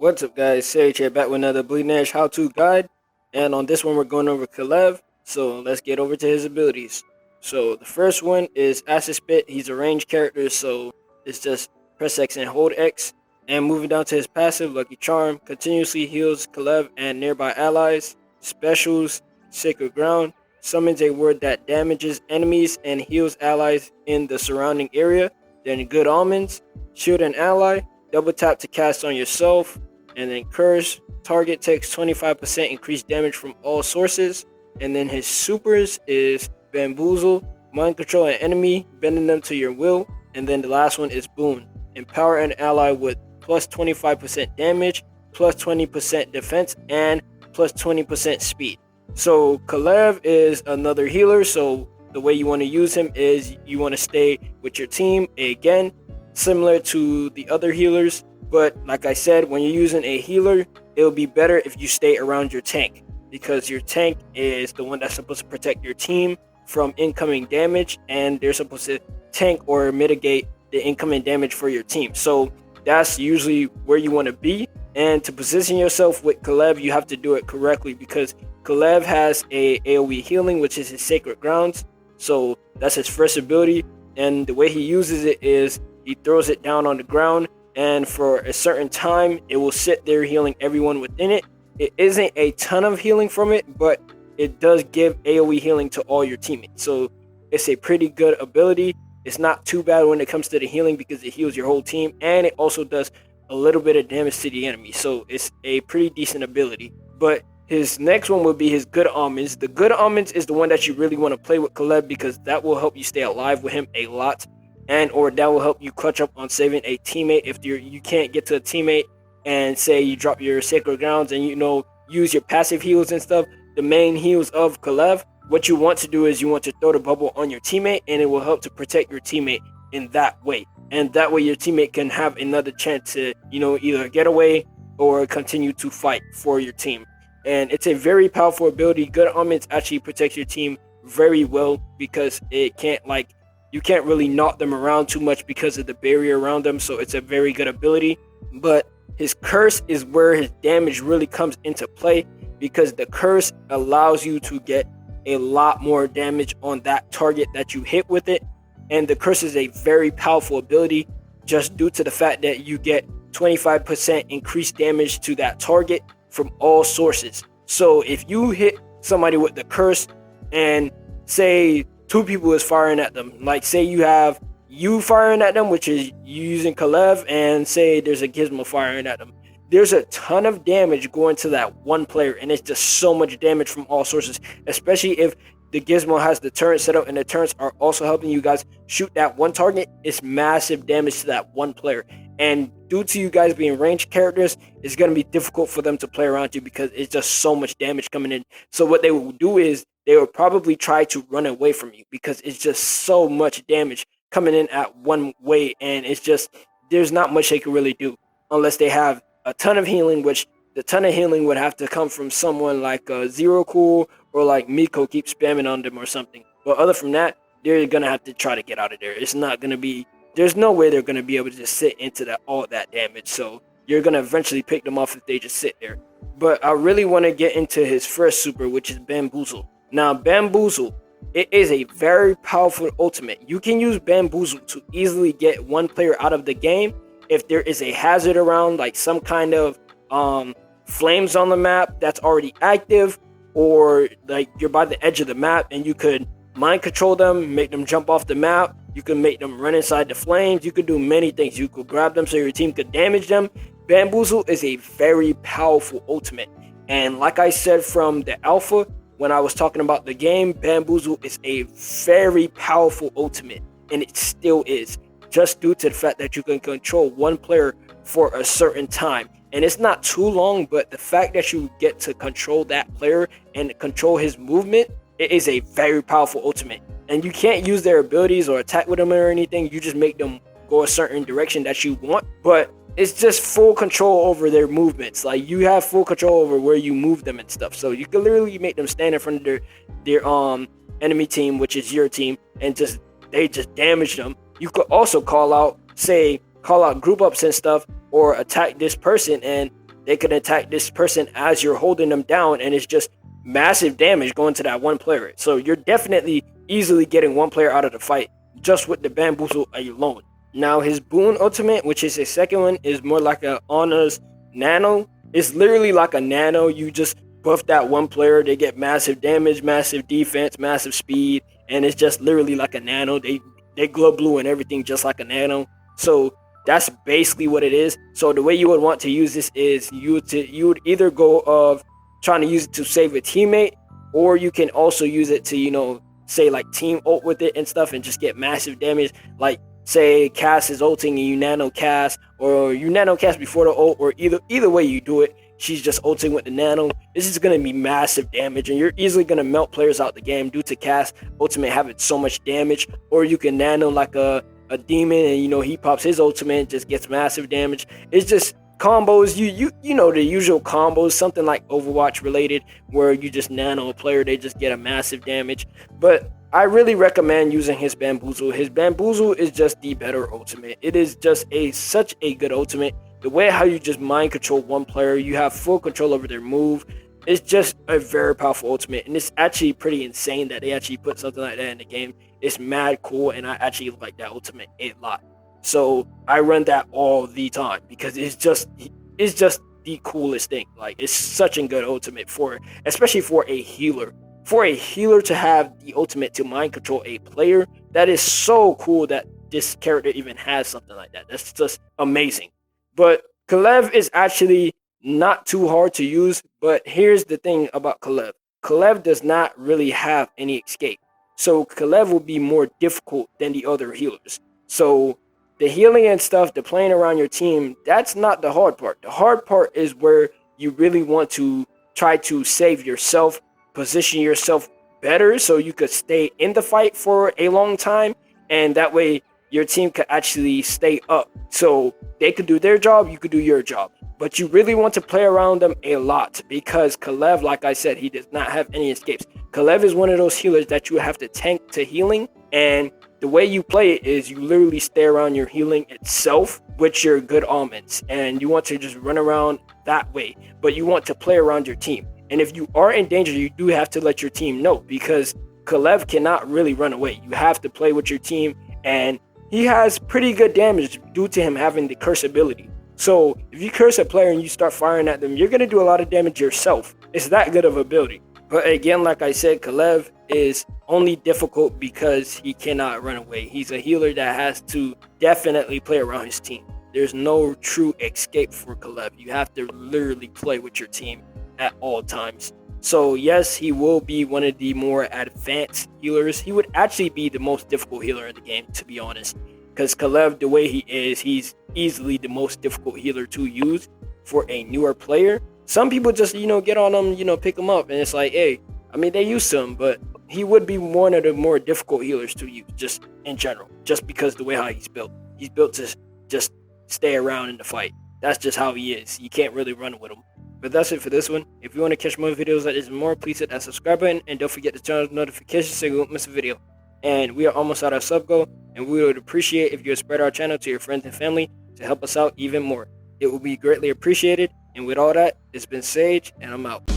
What's up, guys? Sage here, back with another Bleeding Edge how-to guide. And on this one, we're going over Kulev. So let's get over to his abilities. So the first one is Acid Spit. He's a ranged character, so it's just press X and hold X. And moving down to his passive, Lucky Charm, continuously heals Kulev and nearby allies. Specials, Sacred Ground, summons a word that damages enemies and heals allies in the surrounding area. Then Good Omens, shield an ally, double tap to cast on yourself. And then Curse, target takes 25% increased damage from all sources. And then his supers is Bamboozle, mind control an enemy, bending them to your will. And then the last one is Boon, empower an ally with plus 25% damage, plus 20% defense, and plus 20% speed. So Kulev is another healer, so the way you want to use him is you want to stay with your team, again, similar to the other healers. But like I said, when you're using a healer, it'll be better if you stay around your tank, because your tank is the one that's supposed to protect your team from incoming damage, and they're supposed to tank or mitigate the incoming damage for your team. So that's usually where you want to be. And to position yourself with Kulev, you have to do it correctly, because Kulev has a AoE healing, which is his Sacred Grounds. So that's his first ability, and the way he uses it is he throws it down on the ground, and for a certain time it will sit there healing everyone within it. It isn't a ton of healing from it, but it does give AoE healing to all your teammates, so it's a pretty good ability. It's not too bad when it comes to the healing, because it heals your whole team, and it also does a little bit of damage to the enemy, so it's a pretty decent ability. But his next one will be his Good Omens. The Good Omens is the one that you really want to play with Kulev, because that will help you stay alive with him a lot, and or that will help you clutch up on saving a teammate if you can't get to a teammate, and say you drop your Sacred Grounds and use your passive heals and stuff, the main heals of Kulev. What you want to do is you want to throw the bubble on your teammate, and it will help to protect your teammate in that way, and that way your teammate can have another chance to either get away or continue to fight for your team. And it's a very powerful ability. Good Omens actually protects your team very well, because you can't really knock them around too much because of the barrier around them, so it's a very good ability. But his Curse is where his damage really comes into play, because the Curse allows you to get a lot more damage on that target that you hit with it. And the Curse is a very powerful ability, just due to the fact that you get 25% increased damage to that target from all sources. So if you hit somebody with the Curse, and say two people is firing at them, like say you have you firing at them, which is you using Kulev, and say there's a Gizmo firing at them, there's a ton of damage going to that one player, and it's just so much damage from all sources, especially if the Gizmo has the turret set up and the turrets are also helping you guys shoot that one target. It's massive damage to that one player, and due to you guys being ranged characters, it's going to be difficult for them to play around you, because it's just so much damage coming in. So what they will do is they will probably try to run away from you, because it's just so much damage coming in at one way, and it's just there's not much they can really do unless they have a ton of healing, which the ton of healing would have to come from someone like Zero Cool or like Miko keep spamming on them or something. But other from that, they're gonna have to try to get out of there. It's not gonna be, there's no way they're gonna be able to just sit into all that damage. So you're gonna eventually pick them off if they just sit there. But I really want to get into his first super, which is Bamboozle. Now Bamboozle, it is a very powerful ultimate. You can use Bamboozle to easily get one player out of the game if there is a hazard around, like some kind of flames on the map that's already active, or like you're by the edge of the map and you could mind control them, make them jump off the map. You can make them run inside the flames. You could do many things. You could grab them so your team could damage them. Bamboozle is a very powerful ultimate, and like I said from the alpha when I was talking about the game, Bamboozle is a very powerful ultimate, and it still is, just due to the fact that you can control one player for a certain time. And it's not too long, but the fact that you get to control that player and control his movement, it is a very powerful ultimate. And you can't use their abilities or attack with them or anything. You just make them go a certain direction that you want. But it's just full control over their movements. Like, you have full control over where you move them and stuff. So you can literally make them stand in front of their enemy team, which is your team, and they just damage them. You could also call out group ups and stuff, or attack this person, and they can attack this person as you're holding them down, and it's just massive damage going to that one player. So you're definitely easily getting one player out of the fight just with the Bamboozle alone. Now his boon ultimate, which is his second one, is more like a Ana's Nano. It's literally like a Nano. You just buff that one player, they get massive damage, massive defense, massive speed, and it's just literally like a Nano. They glow blue and everything just like a Nano. So that's basically what it is. So the way you would want to use this is you would either go of trying to use it to save a teammate, or you can also use it to, you know, say like team ult with it and stuff and just get massive damage. Like say Cass is ulting and you nano Cass, or you nano Cass before the ult, or either way you do it, she's just ulting with the nano. This is going to be massive damage, and you're easily going to melt players out the game due to Cass ultimate having so much damage. Or you can nano like a demon, and you know he pops his ultimate and just gets massive damage. It's just combos, you know the usual combos, something like Overwatch related, where you just nano a player, they just get a massive damage. But I really recommend using his Bamboozle. His Bamboozle is just the better ultimate. It is just such a good ultimate. The way how you just mind control one player, you have full control over their move. It's just a very powerful ultimate, and it's actually pretty insane that they actually put something like that in the game. It's mad cool, and I actually like that ultimate a lot. So I run that all the time because it's just the coolest thing. Like, it's such a good ultimate especially for a healer. For a healer to have the ultimate to mind control a player, that is so cool that this character even has something like that. That's just amazing. But Kulev is actually not too hard to use, but here's the thing about Kulev. Kulev does not really have any escape. So Kulev will be more difficult than the other healers. So the healing and stuff, the playing around your team, that's not the hard part. The hard part is where you really want to try to save yourself, position yourself better so you could stay in the fight for a long time, and that way your team could actually stay up. So they could do their job, you could do your job. But you really want to play around them a lot because Kulev, like I said, he does not have any escapes. Kulev is one of those healers that you have to tank to healing, and the way you play it is you literally stay around your healing itself with your good almonds, and you want to just run around that way, but you want to play around your team. And if you are in danger, you do have to let your team know, because Kulev cannot really run away. You have to play with your team, and he has pretty good damage due to him having the curse ability. So if you curse a player and you start firing at them, you're going to do a lot of damage yourself. It's that good of ability. But again, like I said, Kulev is only difficult because he cannot run away. He's a healer that has to definitely play around his team. There's no true escape for Kulev. You have to literally play with your team at all times. So yes, he will be one of the more advanced healers. He would actually be the most difficult healer in the game, to be honest. Because Kulev, the way he is, he's easily the most difficult healer to use for a newer player. Some people just, get on him, pick him up, and it's like, hey, I mean, they use him, but he would be one of the more difficult healers to use, just in general, just because the way how he's built. He's built to just stay around in the fight. That's just how he is. You can't really run with him. But that's it for this one. If you want to catch more videos like this and more, please hit that subscribe button, and don't forget to turn on notifications so you won't miss a video. And we are almost at our sub goal, and we would appreciate if you would spread our channel to your friends and family to help us out even more. It would be greatly appreciated. And with all that, it's been Sage, and I'm out.